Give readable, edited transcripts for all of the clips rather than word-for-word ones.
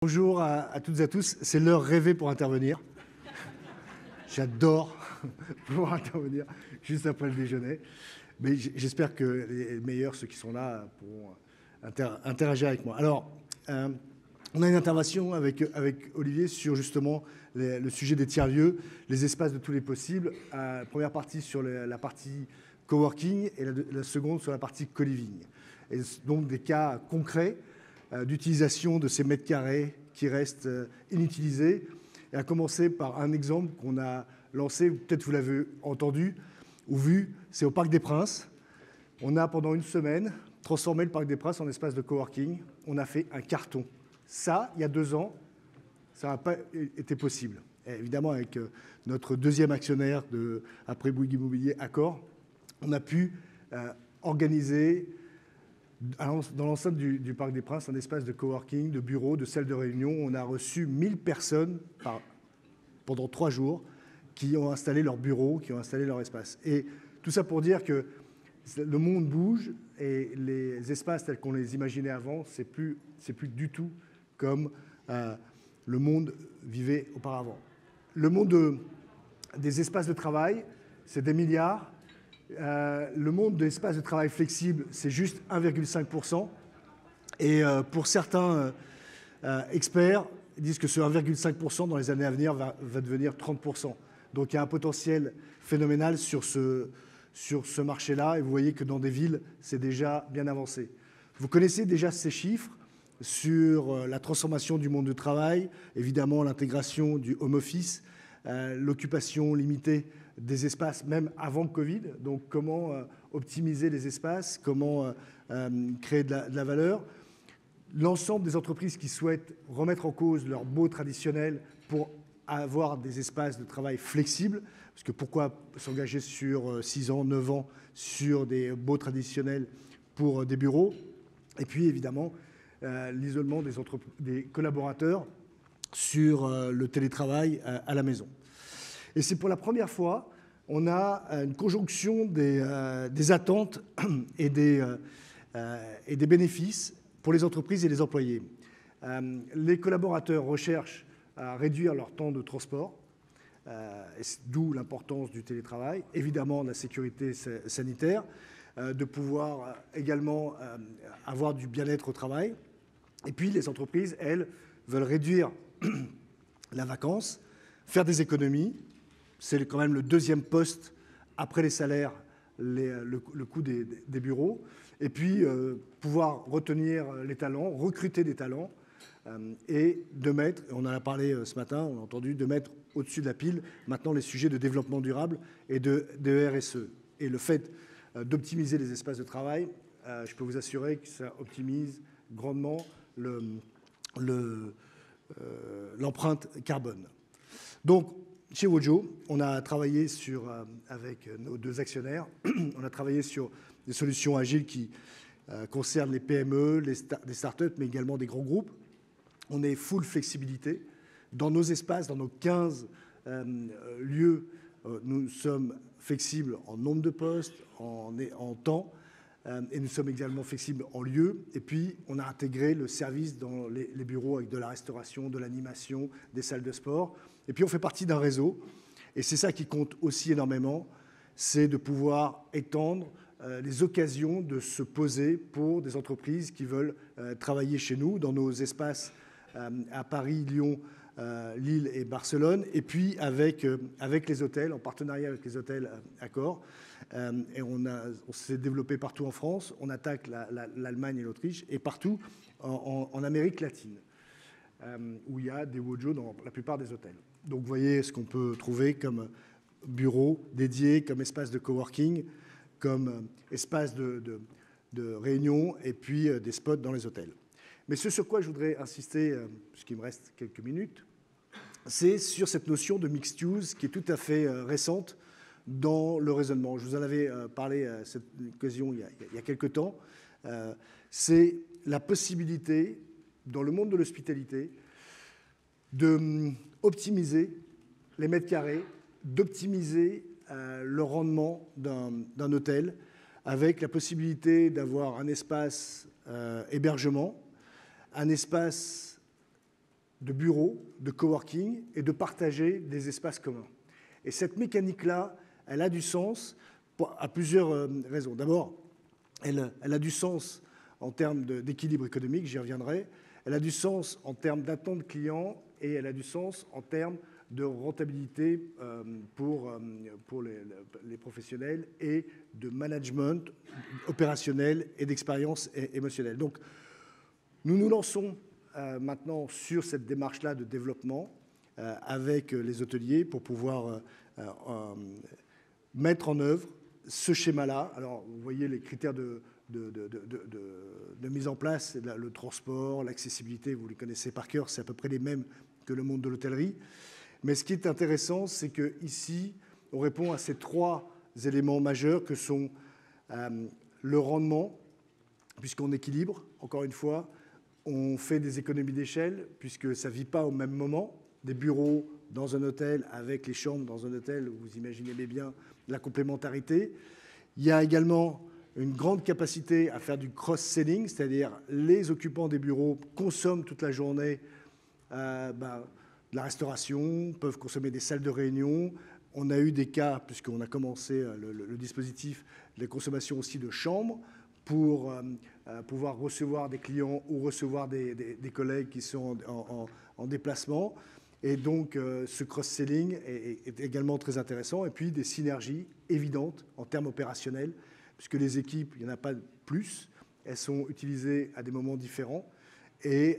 Bonjour à toutes et à tous, c'est l'heure rêvée pour intervenir. J'adore pouvoir intervenir juste après le déjeuner. Mais j'espère que les meilleurs, ceux qui sont là, pourront interagir avec moi. Alors, on a une intervention avec Olivier sur justement le sujet des tiers-lieux, les espaces de tous les possibles. Première partie sur la partie coworking et la seconde sur la partie co-living. Et donc des cas concrets d'utilisation de ces mètres carrés qui restent inutilisés. Et à commencer par un exemple qu'on a lancé, peut-être vous l'avez entendu ou vu, c'est au Parc des Princes. On a pendant une semaine transformé le Parc des Princes en espace de coworking. On a fait un carton. Ça, il y a 2 ans, ça n'a pas été possible. Et évidemment, avec notre deuxième actionnaire après Bouygues Immobilier, Accor, on a pu organiser dans l'enceinte du Parc des Princes un espace de coworking, de bureaux, de salles de réunion. On a reçu 1000 personnes pendant 3 jours qui ont installé leur bureau, qui ont installé leur espace. Et tout ça pour dire que le monde bouge et les espaces tels qu'on les imaginait avant, c'est plus du tout comme le monde vivait auparavant. Le monde des espaces de travail, c'est des milliards. Le monde des espaces de travail flexibles, c'est juste 1,5%. Et pour certains experts, ils disent que ce 1,5% dans les années à venir va devenir 30%. Donc il y a un potentiel phénoménal sur ce marché-là. Et vous voyez que dans des villes, c'est déjà bien avancé. Vous connaissez déjà ces chiffres sur la transformation du monde du travail, évidemment l'intégration du home office, l'occupation limitée des espaces même avant le Covid. Donc comment optimiser les espaces, comment créer de la valeur. L'ensemble des entreprises qui souhaitent remettre en cause leur baux traditionnel pour avoir des espaces de travail flexibles, parce que pourquoi s'engager sur 6 ans, 9 ans sur des baux traditionnels pour des bureaux. Et puis évidemment l'isolement des collaborateurs sur le télétravail à la maison. Et c'est pour la première fois, on a une conjonction des attentes et des bénéfices pour les entreprises et les employés. Les collaborateurs recherchent à réduire leur temps de transport, d'où l'importance du télétravail, évidemment la sécurité sanitaire, de pouvoir également avoir du bien-être au travail. Et puis les entreprises, elles, veulent réduire la vacance, faire des économies. C'est quand même le deuxième poste après les salaires, le coût des bureaux. Et puis pouvoir retenir les talents, recruter des talents et de mettre, on en a parlé ce matin, on a entendu, de mettre au-dessus de la pile maintenant les sujets de développement durable et de RSE. Et le fait d'optimiser les espaces de travail, je peux vous assurer que ça optimise grandement l'empreinte carbone. Donc, chez Wojo, on a travaillé avec nos 2 actionnaires, on a travaillé sur des solutions agiles qui concernent les PME, les startups, mais également des grands groupes. On est full flexibilité. Dans nos espaces, dans nos 15 lieux, nous sommes flexibles en nombre de postes, en temps, et nous sommes également flexibles en lieu. Et puis, on a intégré le service dans les bureaux avec de la restauration, de l'animation, des salles de sport. Et puis, on fait partie d'un réseau. Et c'est ça qui compte aussi énormément, c'est de pouvoir étendre les occasions de se poser pour des entreprises qui veulent travailler chez nous, dans nos espaces à Paris, Lyon, Lille et Barcelone, et puis avec les hôtels, en partenariat avec les hôtels Accor. Et on s'est développé partout en France, on attaque l'Allemagne et l'Autriche, et partout en Amérique latine, où il y a des Wojo dans la plupart des hôtels. Donc vous voyez ce qu'on peut trouver comme bureau dédié, comme espace de coworking, comme espace de réunion, et puis des spots dans les hôtels. Mais ce sur quoi je voudrais insister, puisqu'il me reste quelques minutes, c'est sur cette notion de mixed use qui est tout à fait récente dans le raisonnement. Je vous en avais parlé à cette occasion il y a quelques temps. C'est la possibilité, dans le monde de l'hospitalité, d'optimiser les mètres carrés, d'optimiser le rendement d'un hôtel, avec la possibilité d'avoir un espace hébergement, un espace de bureaux, de coworking et de partager des espaces communs. Et cette mécanique-là, elle a du sens à plusieurs raisons. D'abord, elle a du sens en termes d'équilibre économique, j'y reviendrai. Elle a du sens en termes d'attente client et elle a du sens en termes de rentabilité pour les professionnels et de management opérationnel et d'expérience émotionnelle. Donc, nous nous lançons maintenant sur cette démarche-là de développement avec les hôteliers pour pouvoir mettre en œuvre ce schéma-là. Alors, vous voyez les critères de mise en place, le transport, l'accessibilité, vous les connaissez par cœur, c'est à peu près les mêmes que le monde de l'hôtellerie. Mais ce qui est intéressant, c'est qu'ici, on répond à ces trois éléments majeurs que sont le rendement, puisqu'on équilibre, encore une fois, on fait des économies d'échelle, puisque ça ne vit pas au même moment. Des bureaux dans un hôtel avec les chambres dans un hôtel, vous imaginez bien la complémentarité. Il y a également une grande capacité à faire du cross-selling, c'est-à-dire les occupants des bureaux consomment toute la journée de la restauration, peuvent consommer des salles de réunion. On a eu des cas, puisqu'on a commencé le dispositif, de consommation aussi de chambres pour pouvoir recevoir des clients ou recevoir des collègues qui sont en déplacement. Et donc, ce cross-selling est également très intéressant. Et puis, des synergies évidentes en termes opérationnels, puisque les équipes, il n'y en a pas plus, elles sont utilisées à des moments différents. Et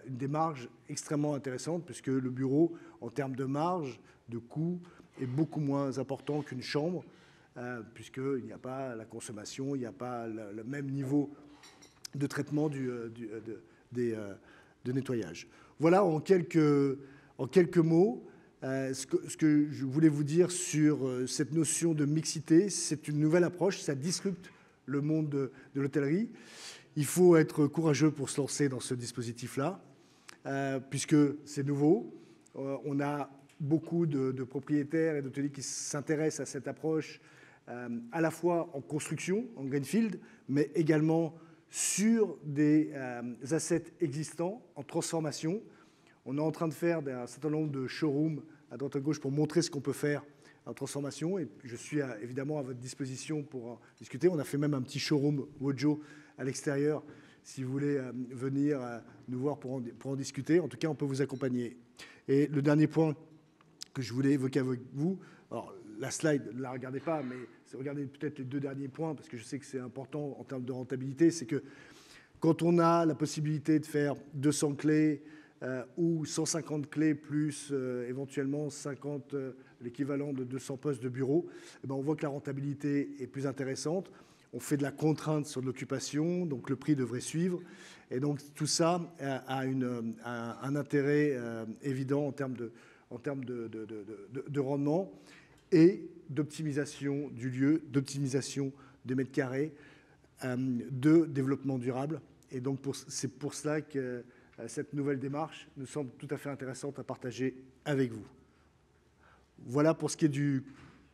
des marges extrêmement intéressantes, puisque le bureau, en termes de marge, de coût, est beaucoup moins important qu'une chambre, puisqu'il n'y a pas la consommation, il n'y a pas le même niveau de traitement de nettoyage. Voilà en quelques mots ce que je voulais vous dire sur cette notion de mixité. C'est une nouvelle approche, ça disrupte le monde de l'hôtellerie. Il faut être courageux pour se lancer dans ce dispositif-là, puisque c'est nouveau. On a beaucoup de propriétaires et d'hôteliers qui s'intéressent à cette approche, à la fois en construction, en greenfield, mais également sur des assets existants, en transformation. On est en train de faire un certain nombre de showrooms à droite à gauche pour montrer ce qu'on peut faire en transformation. Et je suis évidemment à votre disposition pour en discuter. On a fait même un petit showroom Wojo à l'extérieur, si vous voulez venir nous voir pour en discuter. En tout cas, on peut vous accompagner. Et le dernier point que je voulais évoquer avec vous, alors la slide, ne la regardez pas, mais regardez peut-être les deux derniers points, parce que je sais que c'est important en termes de rentabilité, c'est que quand on a la possibilité de faire 200 clés ou 150 clés plus éventuellement 50, l'équivalent de 200 postes de bureau, eh ben on voit que la rentabilité est plus intéressante. On fait de la contrainte sur l'occupation, donc le prix devrait suivre. Et donc tout ça a un intérêt évident en termes de rendement et d'optimisation du lieu, d'optimisation des mètres carrés, de développement durable. Et donc c'est pour cela que cette nouvelle démarche nous semble tout à fait intéressante à partager avec vous. Voilà pour ce qui est du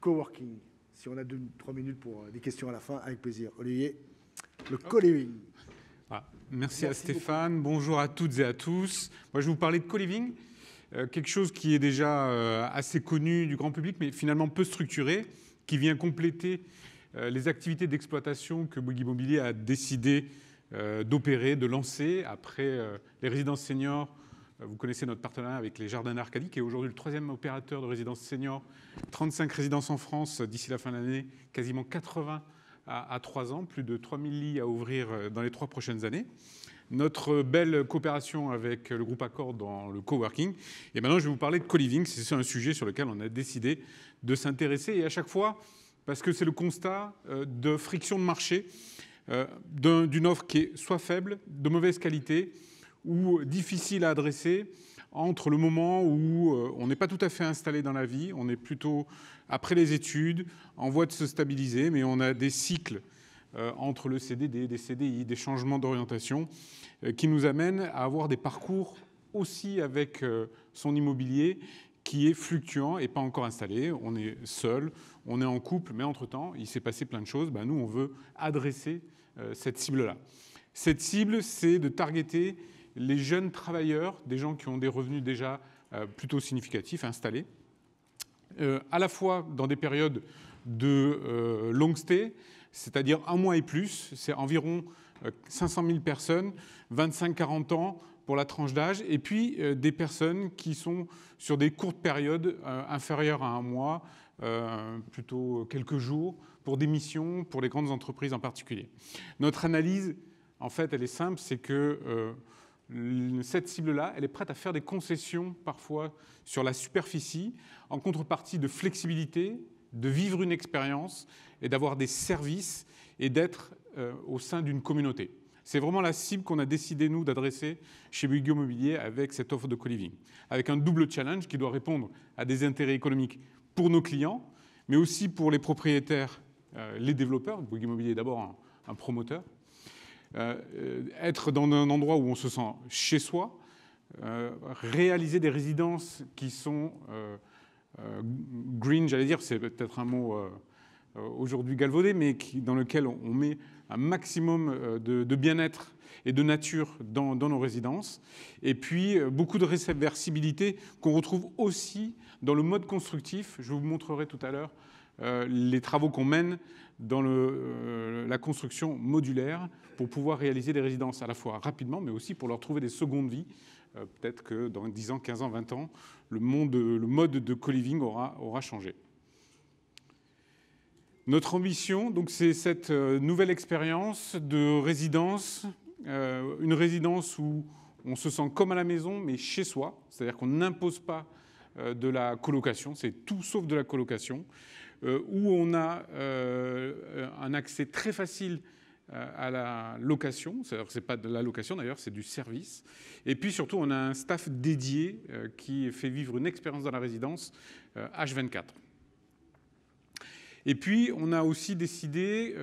coworking. Si on a 2-3 minutes pour des questions à la fin, avec plaisir. Olivier, le co-living. Ah, merci à Stéphane. Beaucoup. Bonjour à toutes et à tous. Moi, je vais vous parler de co-living, quelque chose qui est déjà assez connu du grand public, mais finalement peu structuré, qui vient compléter les activités d'exploitation que Bouygues Immobilier a décidé d'opérer, de lancer après les résidences seniors. Vous connaissez notre partenariat avec les Jardins d'Arcadie, qui est aujourd'hui le 3e opérateur de résidences seniors. 35 résidences en France d'ici la fin de l'année, quasiment 80 à 3 ans, plus de 3000 lits à ouvrir dans les 3 prochaines années. Notre belle coopération avec le groupe Accor dans le coworking. Et maintenant, je vais vous parler de co-living. C'est un sujet sur lequel on a décidé de s'intéresser. Et à chaque fois, parce que c'est le constat de friction de marché, d'une offre qui est soit faible, de mauvaise qualité, ou difficile à adresser entre le moment où on n'est pas tout à fait installé dans la vie, on est plutôt après les études, en voie de se stabiliser, mais on a des cycles entre le CDD, des CDI, des changements d'orientation qui nous amènent à avoir des parcours aussi avec son immobilier qui est fluctuant et pas encore installé. On est seul, on est en couple, mais entre-temps, il s'est passé plein de choses. Ben, nous, on veut adresser cette cible-là. Cette cible, c'est de targeter les jeunes travailleurs, des gens qui ont des revenus déjà plutôt significatifs, installés, à la fois dans des périodes de long stay, c'est-à-dire 1 mois et plus, c'est environ 500 000 personnes, 25-40 ans pour la tranche d'âge, et puis des personnes qui sont sur des courtes périodes inférieures à 1 mois, plutôt quelques jours, pour des missions, pour les grandes entreprises en particulier. Notre analyse, en fait, elle est simple, c'est que cette cible-là, elle est prête à faire des concessions parfois sur la superficie, en contrepartie de flexibilité, de vivre une expérience et d'avoir des services et d'être au sein d'une communauté. C'est vraiment la cible qu'on a décidé, nous, d'adresser chez Bouygues Immobilier avec cette offre de co-living, avec un double challenge qui doit répondre à des intérêts économiques pour nos clients, mais aussi pour les propriétaires, les développeurs. Bouygues Immobilier est d'abord un promoteur. Être dans un endroit où on se sent chez soi, réaliser des résidences qui sont green, j'allais dire, c'est peut-être un mot aujourd'hui galvaudé, mais dans lequel on met un maximum de bien-être et de nature dans nos résidences. Et puis, beaucoup de réversibilité qu'on retrouve aussi dans le mode constructif. Je vous montrerai tout à l'heure les travaux qu'on mène dans la construction modulaire pour pouvoir réaliser des résidences à la fois rapidement, mais aussi pour leur trouver des secondes vies. Peut-être que dans 10 ans, 15 ans, 20 ans, le mode de co-living aura changé. Notre ambition, donc, c'est cette nouvelle expérience de résidence, une résidence où on se sent comme à la maison, mais chez soi, c'est-à-dire qu'on n'impose pas de la colocation, c'est tout sauf de la colocation, où on a un accès très facile à la location, c'est-à-dire c'est pas de la location d'ailleurs, c'est du service. Et puis surtout, on a un staff dédié qui fait vivre une expérience dans la résidence H24. Et puis, on a aussi décidé,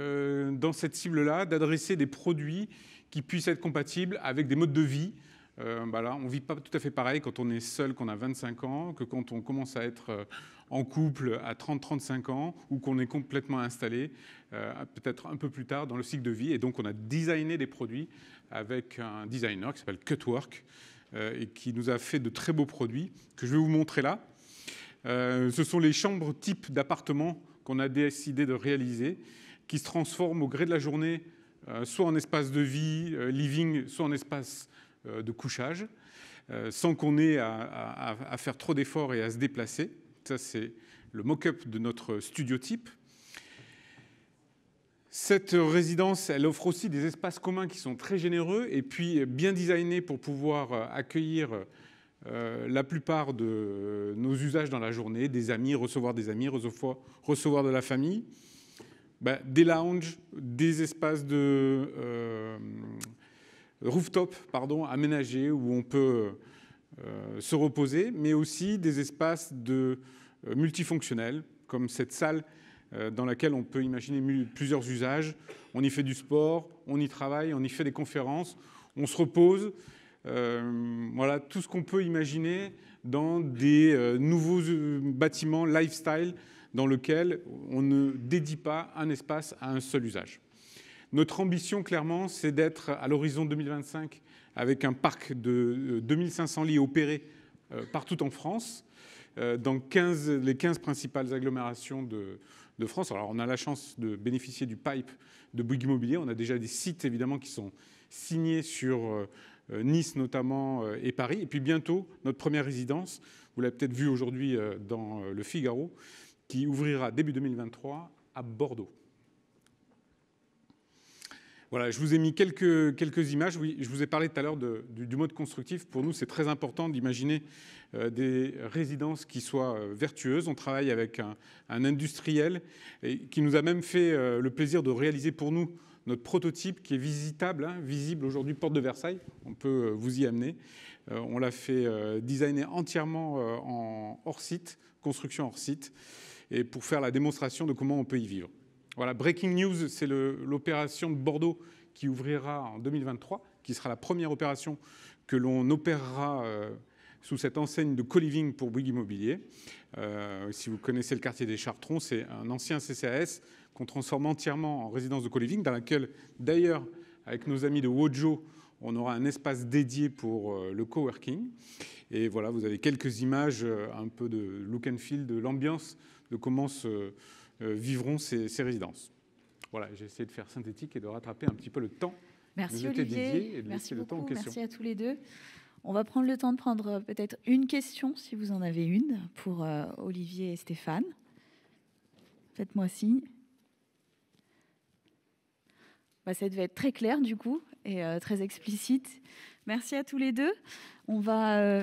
dans cette cible-là, d'adresser des produits qui puissent être compatibles avec des modes de vie. Là, on ne vit pas tout à fait pareil quand on est seul, qu'on a 25 ans, que quand on commence à être en couple à 30-35 ans, ou qu'on est complètement installé, peut-être un peu plus tard dans le cycle de vie. Et donc, on a designé des produits avec un designer qui s'appelle Cutwork, et qui nous a fait de très beaux produits que je vais vous montrer là. Ce sont les chambres type d'appartements qu'on a décidé de réaliser, qui se transforment au gré de la journée, soit en espace de vie, living, soit en espace de couchage, sans qu'on ait à faire trop d'efforts et à se déplacer. Ça, c'est le mock-up de notre studio type. Cette résidence, elle offre aussi des espaces communs qui sont très généreux et puis bien designés pour pouvoir accueillir la plupart de nos usages dans la journée, des amis, recevoir de la famille, des lounges, des espaces de rooftop aménagés où on peut se reposer, mais aussi des espaces multifonctionnels, comme cette salle dans laquelle on peut imaginer plusieurs usages. On y fait du sport, on y travaille, on y fait des conférences, on se repose. Voilà tout ce qu'on peut imaginer dans des nouveaux bâtiments lifestyle dans lesquels on ne dédie pas un espace à un seul usage. Notre ambition, clairement, c'est d'être à l'horizon 2025 avec un parc de 2500 lits opérés partout en France, dans les 15 principales agglomérations de France. Alors, on a la chance de bénéficier du pipe de Bouygues Immobilier. On a déjà des sites, évidemment, qui sont signés sur Nice notamment et Paris. Et puis bientôt, notre première résidence, vous l'avez peut-être vu aujourd'hui dans le Figaro, qui ouvrira début 2023 à Bordeaux. Voilà, je vous ai mis quelques images. Oui, je vous ai parlé tout à l'heure du mode constructif. Pour nous, c'est très important d'imaginer des résidences qui soient vertueuses. On travaille avec un industriel qui nous a même fait le plaisir de réaliser pour nous notre prototype qui est visitable, visible aujourd'hui, porte de Versailles. On peut vous y amener. On l'a fait designer entièrement en hors-site, construction hors-site, et pour faire la démonstration de comment on peut y vivre. Voilà, Breaking News, c'est l'opération de Bordeaux qui ouvrira en 2023, qui sera la première opération que l'on opérera sous cette enseigne de co-living pour Bouygues Immobilier. Si vous connaissez le quartier des Chartrons, c'est un ancien CCAS qu'on transforme entièrement en résidence de co-living, dans laquelle, d'ailleurs, avec nos amis de Wojo, on aura un espace dédié pour le coworking. Et voilà, vous avez quelques images, un peu de look and feel, de l'ambiance, de comment vivront ces résidences. Voilà, j'ai essayé de faire synthétique et de rattraper un petit peu le temps. Merci Olivier, merci beaucoup, merci à tous les deux. On va prendre le temps de prendre peut-être une question, si vous en avez une, pour Olivier et Stéphane. Faites-moi signe. Ça devait être très clair du coup et très explicite. Merci à tous les deux. On va...